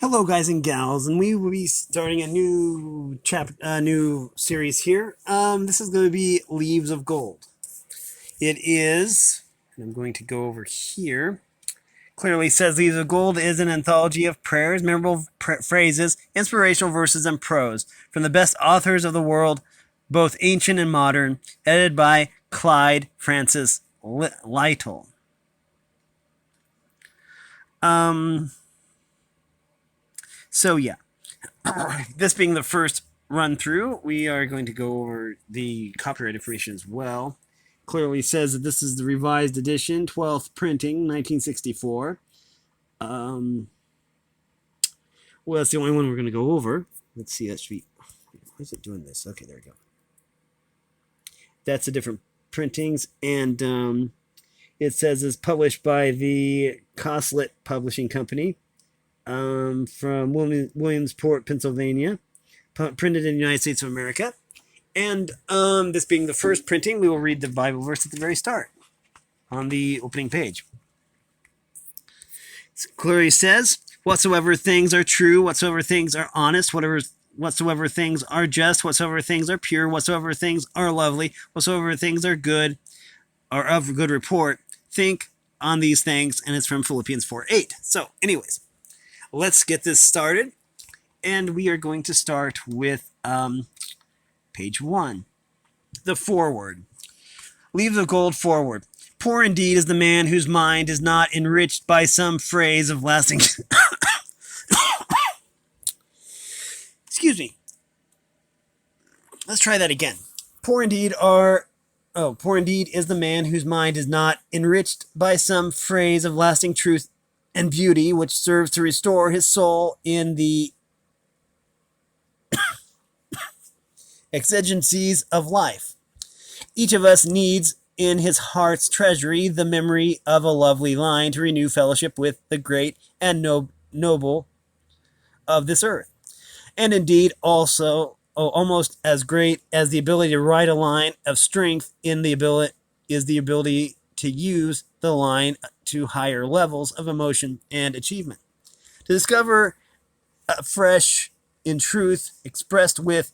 Hello, guys and gals, and we will be starting a new series here. This is going to be Leaves of Gold. It is, and I'm going to go over here. Clearly says Leaves of Gold is an anthology of prayers, memorable phrases, inspirational verses, and prose from the best authors of the world, both ancient and modern, edited by Clyde Francis Lytle. So yeah, this being the first run through, we are going to go over the copyright information as well. Clearly says that this is the revised edition, 12th printing, 1964. Well, that's the only one we're going to go over. Let's see, that should be. Why is it doing this? Okay, there we go. That's the different printings, and it says it's published by the Coslet Publishing Company from Williamsport, Pennsylvania, printed in the United States of America. And this being the first printing, we will read the Bible verse at the very start on the opening page. It clearly says, whatsoever things are true, whatsoever things are honest, whatsoever things are just, whatsoever things are pure, whatsoever things are lovely, whatsoever things are good, or of good report, think on these things. And it's from Philippians 4:8. So anyways, let's get this started. And we are going to start with page 1. The foreword. Leaves of Gold foreword. Poor indeed is the man whose mind is not enriched by some phrase of lasting... Excuse me. Let's try that again. Poor indeed is the man whose mind is not enriched by some phrase of lasting truth and beauty, which serves to restore his soul in the exigencies of life. Each of us needs in his heart's treasury the memory of a lovely line to renew fellowship with the great and noble of this earth. And indeed, also almost as great as the ability to write a line of strength in the ability is the ability to use the line to higher levels of emotion and achievement. To discover fresh in truth expressed with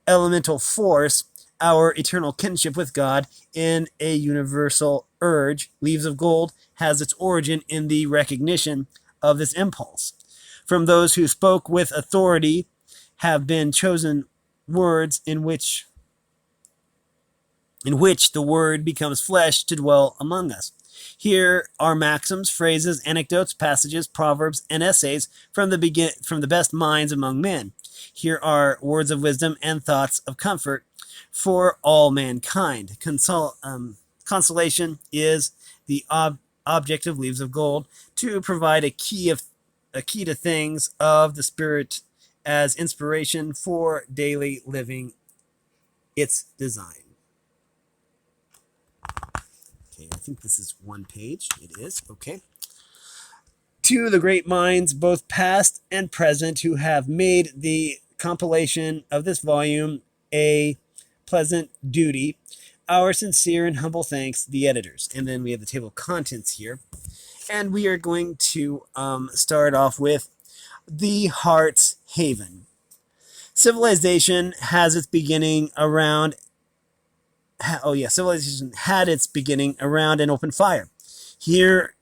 elemental force our eternal kinship with God in a universal urge, Leaves of Gold has its origin in the recognition of this impulse. From those who spoke with authority have been chosen words in which the word becomes flesh to dwell among us. Here are maxims, phrases, anecdotes, passages, proverbs, and essays from the best minds among men. Here are words of wisdom and thoughts of comfort for all mankind. Consolation is the object of Leaves of Gold, to provide a key to things of the spirit as inspiration for daily living. Its design. Okay, I think this is one page. It is. Okay. To the great minds, both past and present, who have made the compilation of this volume a pleasant duty, our sincere and humble thanks, the editors. And then we have the table of contents here. And we are going to start off with the Heart's Haven. Civilization had its beginning around an open fire. Here,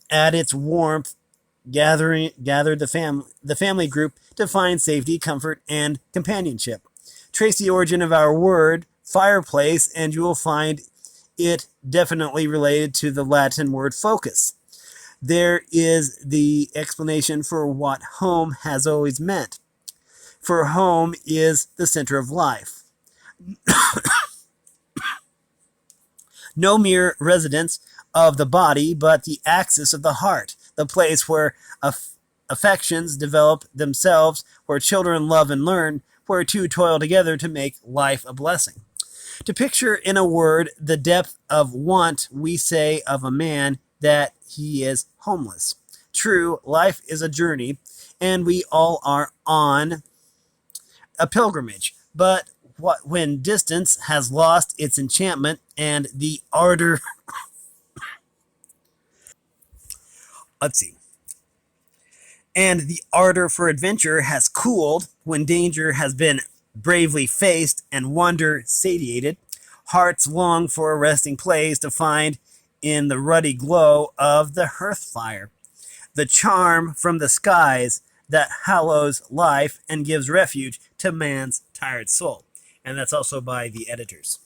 at its warmth, gathered the family group to find safety, comfort, and companionship. Trace the origin of our word fireplace, and you will find it definitely related to the Latin word focus. There is the explanation for what home has always meant. For home is the center of life. No mere residence of the body, but the axis of the heart, the place where affections develop themselves, where children love and learn, where two toil together to make life a blessing. To picture in a word the depth of want, we say of a man that he is homeless. True, life is a journey, and we all are on a pilgrimage, but when distance has lost its enchantment and the ardor... Let's see. and the ardor for adventure has cooled when danger has been bravely faced and wonder satiated. Hearts long for a resting place to find in the ruddy glow of the hearth fire, the charm from the skies that hallows life and gives refuge to man's tired soul. And that's also by the editors.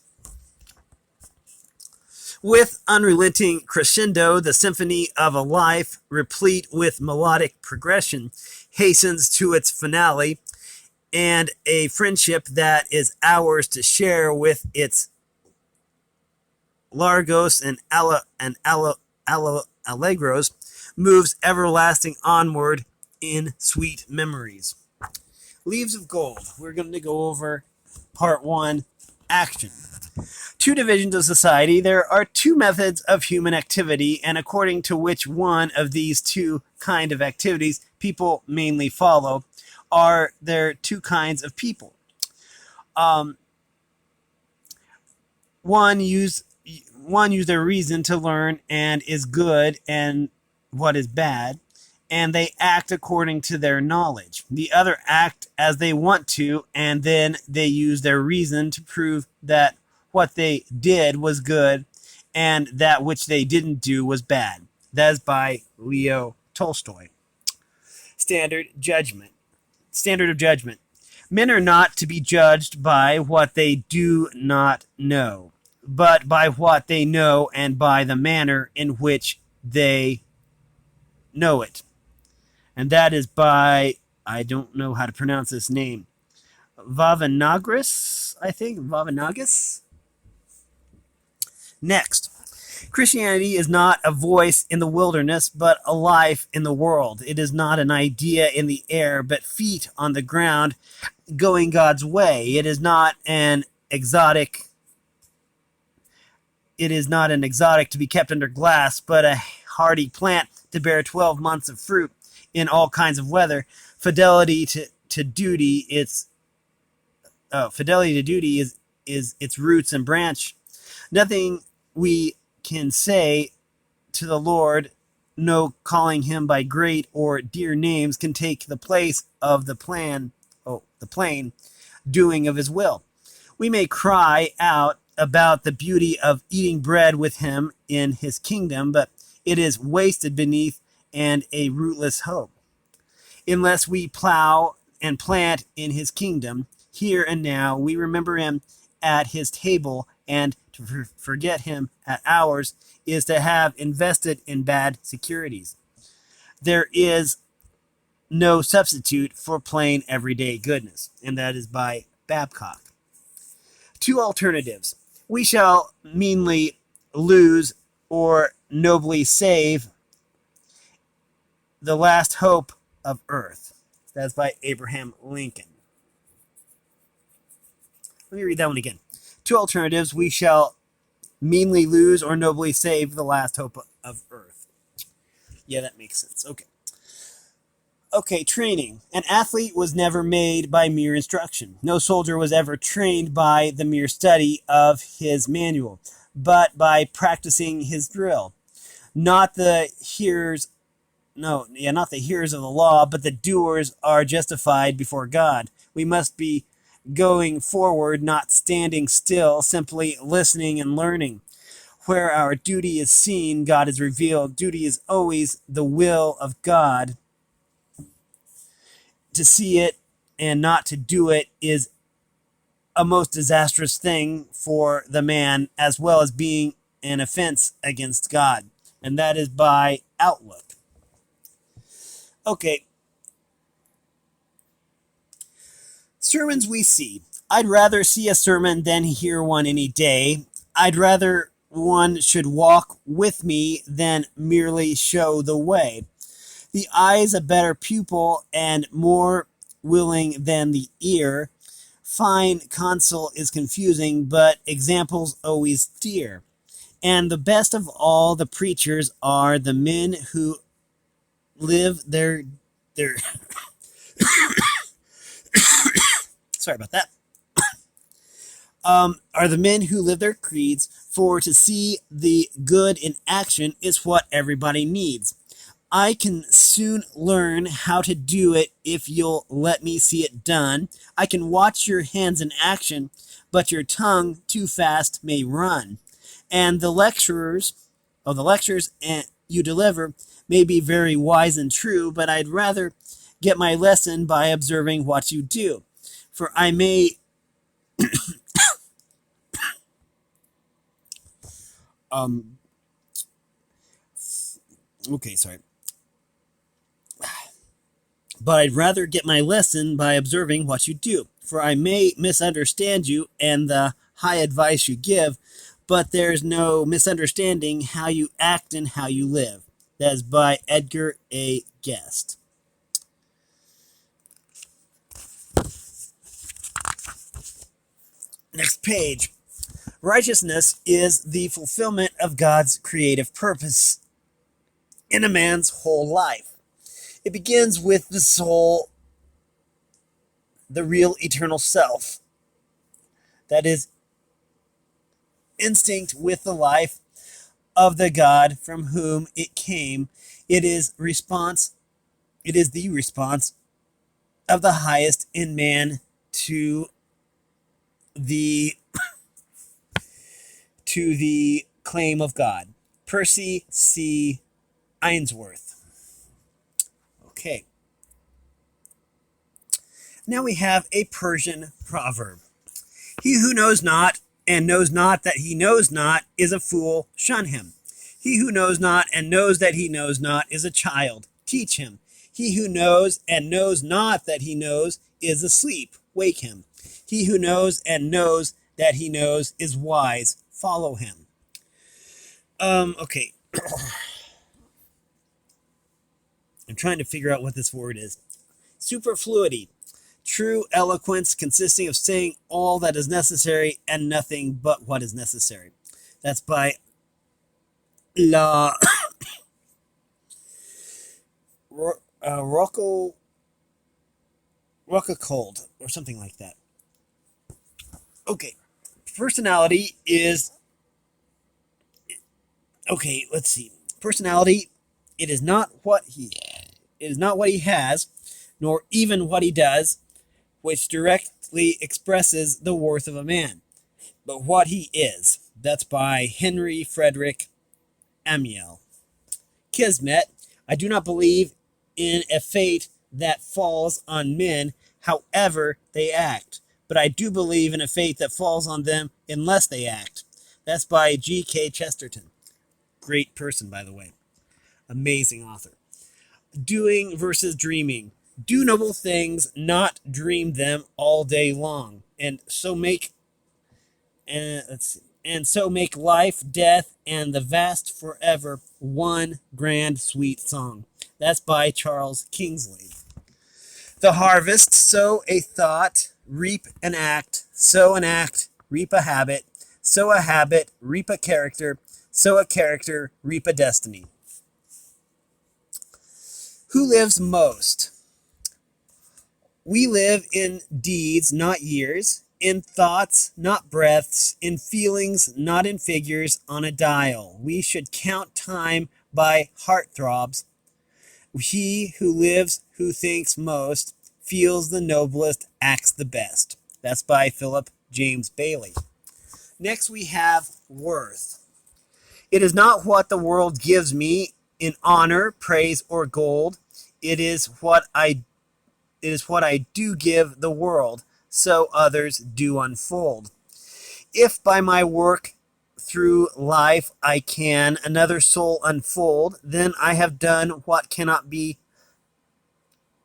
With unrelenting crescendo, the symphony of a life replete with melodic progression hastens to its finale, and a friendship that is ours to share with its largos and allegros moves everlasting onward in sweet memories. Leaves of Gold. We're going to go over part 1, action. Two divisions of society. There are two methods of human activity, and according to which one of these two kind of activities people mainly follow, are there two kinds of people. One use their reason to learn and is good, and what is bad, and they act according to their knowledge. The other act as they want to, and then they use their reason to prove that what they did was good and that which they didn't do was bad. That is by Leo Tolstoy. Standard of judgment. Men are not to be judged by what they do not know, but by what they know and by the manner in which they know it. And that is by, I don't know how to pronounce this name, Vavanagris, I think. Vavanagis? Next. Christianity is not a voice in the wilderness, but a life in the world. It is not an idea in the air, but feet on the ground going God's way. It is not an exotic to be kept under glass, but a hardy plant to bear 12 months of fruit in all kinds of weather. Fidelity to duty is its roots and branch. Nothing we can say to the Lord, no calling him by great or dear names, can take the place of the plain doing of his will. We may cry out about the beauty of eating bread with him in his kingdom, but it is wasted beneath and a rootless hope. Unless we plow and plant in his kingdom, here and now, we remember him at his table, and to forget him at ours is to have invested in bad securities. There is no substitute for plain everyday goodness, and that is by Babcock. Two alternatives. We shall meanly lose or nobly save the last hope of earth. That's by Abraham Lincoln. Let me read that one again. Two alternatives. We shall meanly lose or nobly save the last hope of earth. Yeah, that makes sense. Okay, training. An athlete was never made by mere instruction. No soldier was ever trained by the mere study of his manual, but by practicing his drill. Not the hearers of the law, but the doers are justified before God. We must be going forward, not standing still, simply listening and learning. Where our duty is seen, God is revealed. Duty is always the will of God. To see it and not to do it is a most disastrous thing for the man, as well as being an offense against God. And that is by Outlook. Okay. Sermons we see. I'd rather see a sermon than hear one any day. I'd rather one should walk with me than merely show the way. The eye is a better pupil and more willing than the ear. Fine counsel is confusing, but examples always dear. And the best of all the preachers are the men who live their sorry about that. Are the men who live their creeds, for to see the good in action is what everybody needs. I can soon learn how to do it if you'll let me see it done. I can watch your hands in action, but your tongue too fast may run. And the lectures you deliver may be very wise and true, but I'd rather get my lesson by observing what you do. For I may um okay, sorry. But I'd rather get my lesson by observing what you do. For I may misunderstand you and the high advice you give, but there's no misunderstanding how you act and how you live. That is by Edgar A. Guest. Next page. Righteousness is the fulfillment of God's creative purpose in a man's whole life. It begins with the soul, the real eternal self, that is instinct with the life of the God from whom it came. It is the response of the highest in man to the claim of God. Percy C. Ainsworth. Okay. Now we have a Persian proverb. He who knows not and knows not that he knows not is a fool, shun him. He who knows not and knows that he knows not is a child, teach him. He who knows and knows not that he knows is asleep, wake him. He who knows and knows that he knows is wise, follow him. Okay. I'm trying to figure out what this word is. Superfluity. True eloquence consisting of saying all that is necessary and nothing but what is necessary. That's by Rocco Cold or something like that. Okay. Personality is okay, let's see. Personality, it is not what he has, nor even what he does, which directly expresses the worth of a man, but what he is. That's by Henry Frederick Amiel. Kismet, I do not believe in a fate that falls on men, however they act, but I do believe in a fate that falls on them unless they act. That's by G.K. Chesterton. Great person, by the way. Amazing author. Doing versus dreaming. Do noble things, not dream them all day long, and so make life, death, and the vast forever one grand sweet song. That's by Charles Kingsley. The harvest, sow a thought, reap an act, sow an act, reap a habit, sow a habit, reap a character, sow a character, reap a destiny. Who lives most? We live in deeds, not years, in thoughts, not breaths, in feelings, not in figures on a dial. We should count time by heartthrobs. He who lives, who thinks most, feels the noblest, acts the best. That's by Philip James Bailey. Next we have worth. It is not what the world gives me in honor, praise, or gold. It is what I do give the world, so others do unfold. If by my work through life I can another soul unfold, then I have done what cannot be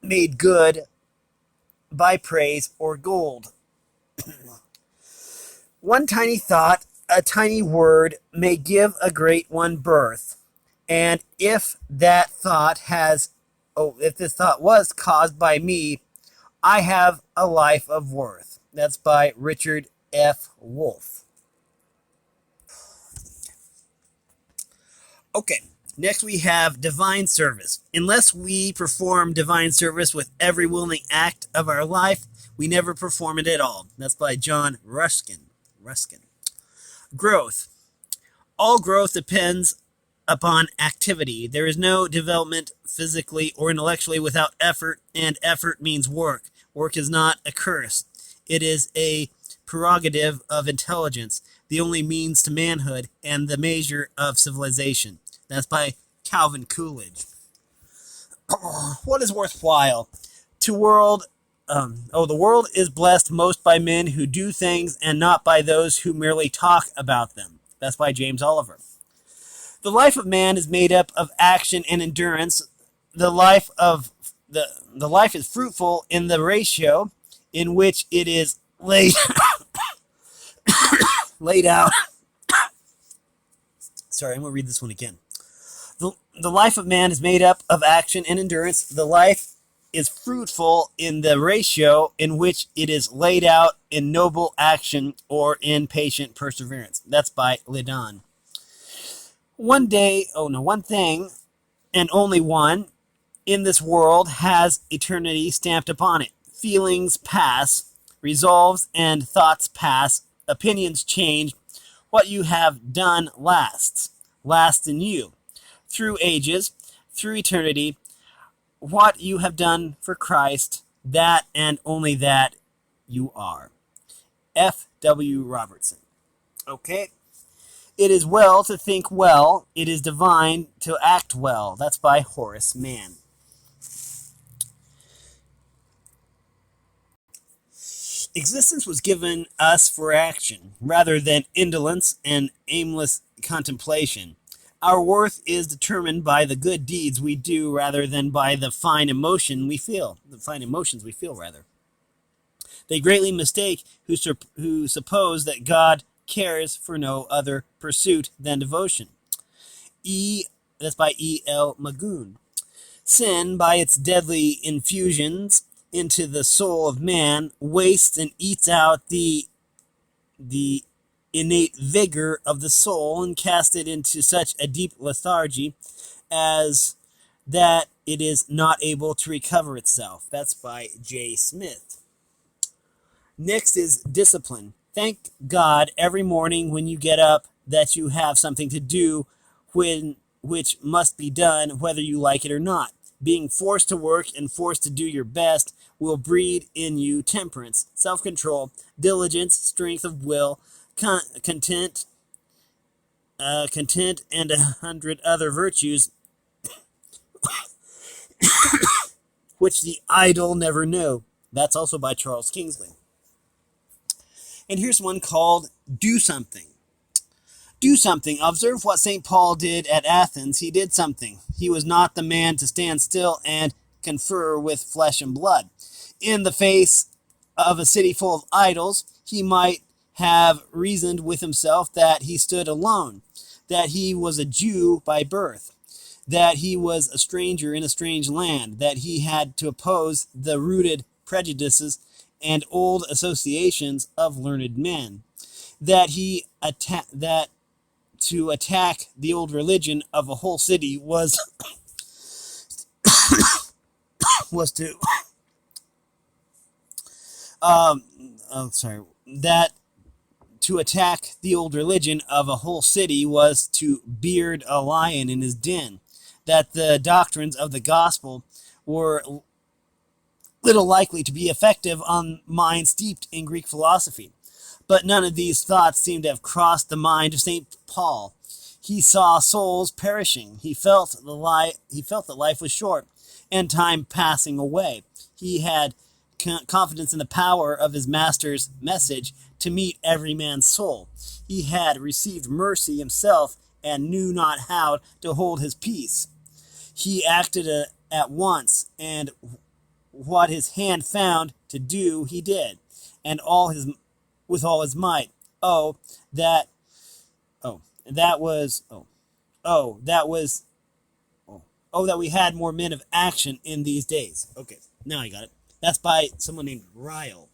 made good by praise or gold. One tiny thought, a tiny word, may give a great one birth. And if this thought was caused by me, I have a life of worth. That's by Richard F. Wolff. Okay, next we have divine service. Unless we perform divine service with every willing act of our life, we never perform it at all. That's by John Ruskin. Growth. All growth depends upon activity. There is no development physically or intellectually without effort, and effort means work. Work is not a curse. It is a prerogative of intelligence, the only means to manhood, and the measure of civilization. That's by Calvin Coolidge. What is worthwhile? To world the world is blessed most by men who do things and not by those who merely talk about them. That's by James Oliver. The life of man is made up of action and endurance. The life of the life is fruitful in the ratio in which it is laid out. Sorry, I'm going to read this one again. The life of man is made up of action and endurance. The life is fruitful in the ratio in which it is laid out in noble action or in patient perseverance. That's by Lidon. One thing, and only one, in this world has eternity stamped upon it. Feelings pass, resolves and thoughts pass, opinions change. What you have done lasts in you. Through ages, through eternity, what you have done for Christ, that and only that you are. F. W. Robertson. Okay. It is well to think well. It is divine to act well. That's by Horace Mann. Existence was given us for action, rather than indolence and aimless contemplation. Our worth is determined by the good deeds we do rather than by the fine emotions we feel. They greatly mistake who suppose that God cares for no other pursuit than devotion. That's by E. L. Magoon. Sin, by its deadly infusions into the soul of man, wastes and eats out the innate vigor of the soul and casts it into such a deep lethargy as that it is not able to recover itself. That's by J. Smith. Next is discipline. Thank God every morning when you get up that you have something to do which must be done whether you like it or not. Being forced to work and forced to do your best will breed in you temperance, self-control, diligence, strength of will, content, and 100 other virtues which the idle never know. That's also by Charles Kingsley. And here's one called Do Something. Do something. Observe what St. Paul did at Athens. He did something. He was not the man to stand still and confer with flesh and blood. In the face of a city full of idols, he might have reasoned with himself that he stood alone, that he was a Jew by birth, that he was a stranger in a strange land, that he had to oppose the rooted prejudices and old associations of learned men, that to attack the old religion of a whole city was to that to attack the old religion of a whole city was to beard a lion in his den, that the doctrines of the gospel were little likely to be effective on minds steeped in Greek philosophy. But none of these thoughts seem to have crossed the mind of St. Paul. He saw souls perishing. He felt that life was short and time passing away. He had confidence in the power of his master's message to meet every man's soul. He had received mercy himself and knew not how to hold his peace. He acted at once, and what his hand found to do he did, and with all his might. That we had more men of action in these days. Okay, now I got it. That's by someone named Ryle.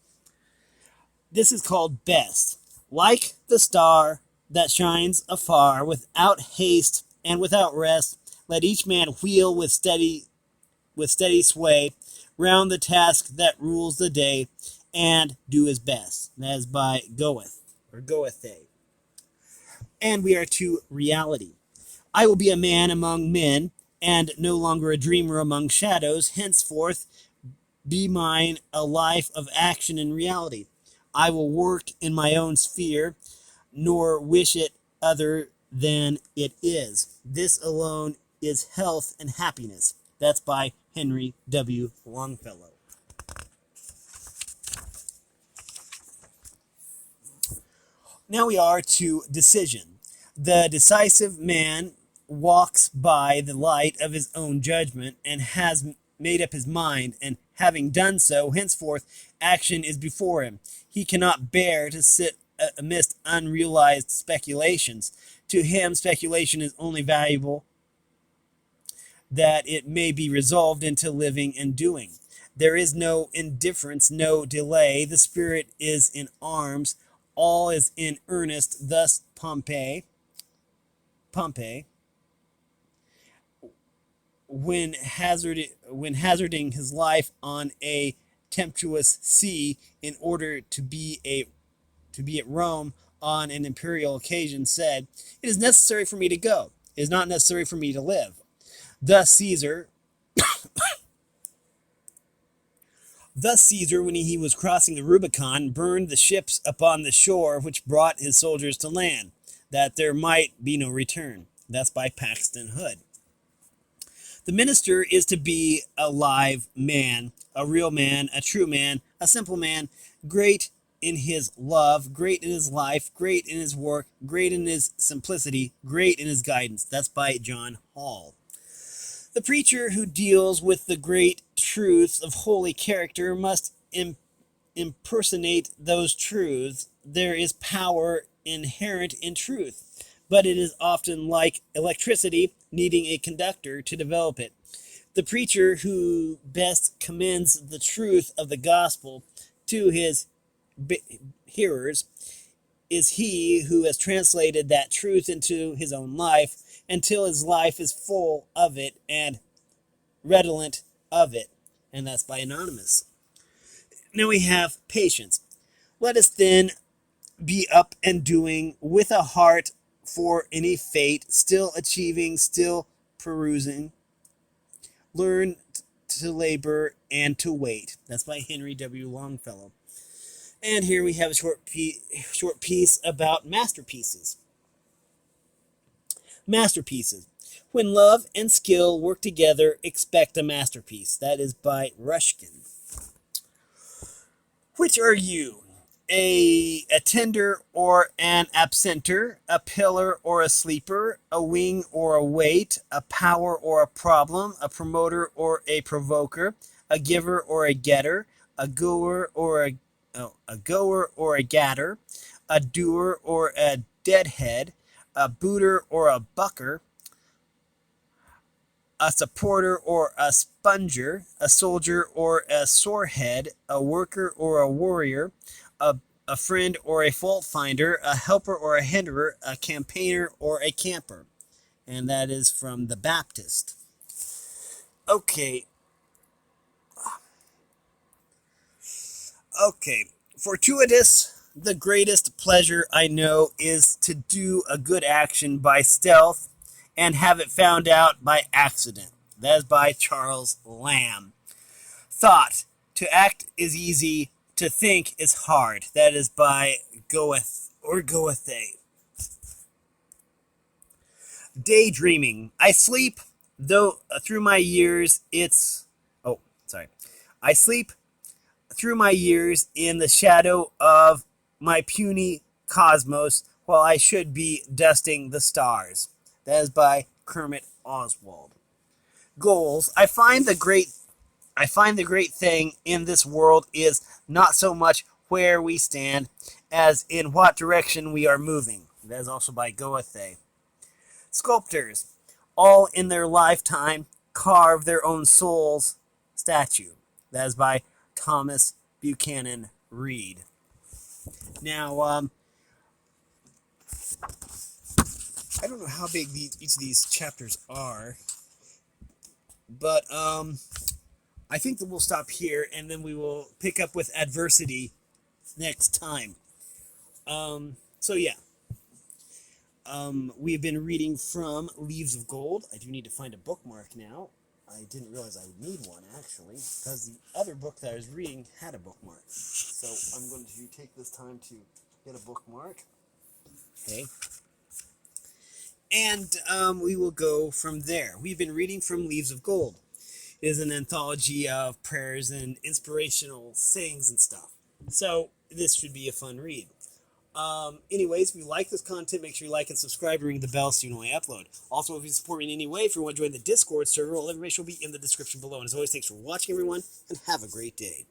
This is called Best. Like the star that shines afar, without haste and without rest, let each man wheel with steady sway round the task that rules the day, and do his best. That is by Goethe. And we are to reality. I will be a man among men, and no longer a dreamer among shadows. Henceforth, be mine a life of action and reality. I will work in my own sphere, nor wish it other than it is. This alone is health and happiness. That's by Henry W. Longfellow. Now we are to decision. The decisive man walks by the light of his own judgment and has made up his mind, and having done so, henceforth action is before him. He cannot bear to sit amidst unrealized speculations. To him, speculation is only valuable that it may be resolved into living and doing. There is no indifference, no delay. The spirit is in arms. All is in earnest. Thus Pompey, when hazarding his life on a tempestuous sea in order to be at Rome on an imperial occasion, said, "It is necessary for me to go. It is not necessary for me to live." Thus Caesar, when he was crossing the Rubicon, burned the ships upon the shore which brought his soldiers to land, that there might be no return. That's by Paxton Hood. The minister is to be a live man, a real man, a true man, a simple man, great in his love, great in his life, great in his work, great in his simplicity, great in his guidance. That's by John Hall. The preacher who deals with the great truths of holy character must impersonate those truths. There is power inherent in truth, but it is often like electricity, needing a conductor to develop it. The preacher who best commends the truth of the gospel to his hearers is he who has translated that truth into his own life until his life is full of it and redolent of it. And that's by Anonymous. Now we have patience. Let us then be up and doing with a heart for any fate, still achieving, still perusing. Learn to labor and to wait. That's by Henry W. Longfellow. And here we have a short piece about masterpieces. Masterpieces. When love and skill work together, expect a masterpiece. That is by Ruskin. Which are you? A tender or an absenter, a pillar or a sleeper, a wing or a weight, a power or a problem, a promoter or a provoker, a giver or a getter, a goer or a gatter, a doer or a deadhead, a booter or a bucker, a supporter or a sponger, a soldier or a sorehead, a worker or a warrior, a friend or a fault finder, a helper or a hinderer, a campaigner or a camper. And that is from the Baptist. Okay. Fortuitous, the greatest pleasure I know is to do a good action by stealth and have it found out by accident. That is by Charles Lamb. Thought, to act is easy, to think is hard. That is by Goethe or Goethe. Daydreaming. I sleep, though through my years I sleep through my years in the shadow of my puny cosmos while I should be dusting the stars. That is by Kermit Oswald. Goals. I find the great thing in this world is not so much where we stand as in what direction we are moving. That is also by Goethe. Sculptors, all in their lifetime, carve their own soul's statue. That is by Thomas Buchanan Reed. Now, I don't know how big each of these chapters are, but I think that we'll stop here, and then we will pick up with adversity next time. So yeah. We've been reading from Leaves of Gold. I do need to find a bookmark now. I didn't realize I would need one, actually, because the other book that I was reading had a bookmark. So I'm going to take this time to get a bookmark. Okay. And we will go from there. We've been reading from Leaves of Gold. It is an anthology of prayers and inspirational sayings and stuff. So this should be a fun read. Anyways, if you like this content, make sure you like and subscribe and ring the bell so you know I upload. Also, if you support me in any way, if you want to join the Discord server, all information will be in the description below. And as always, thanks for watching, everyone, and have a great day.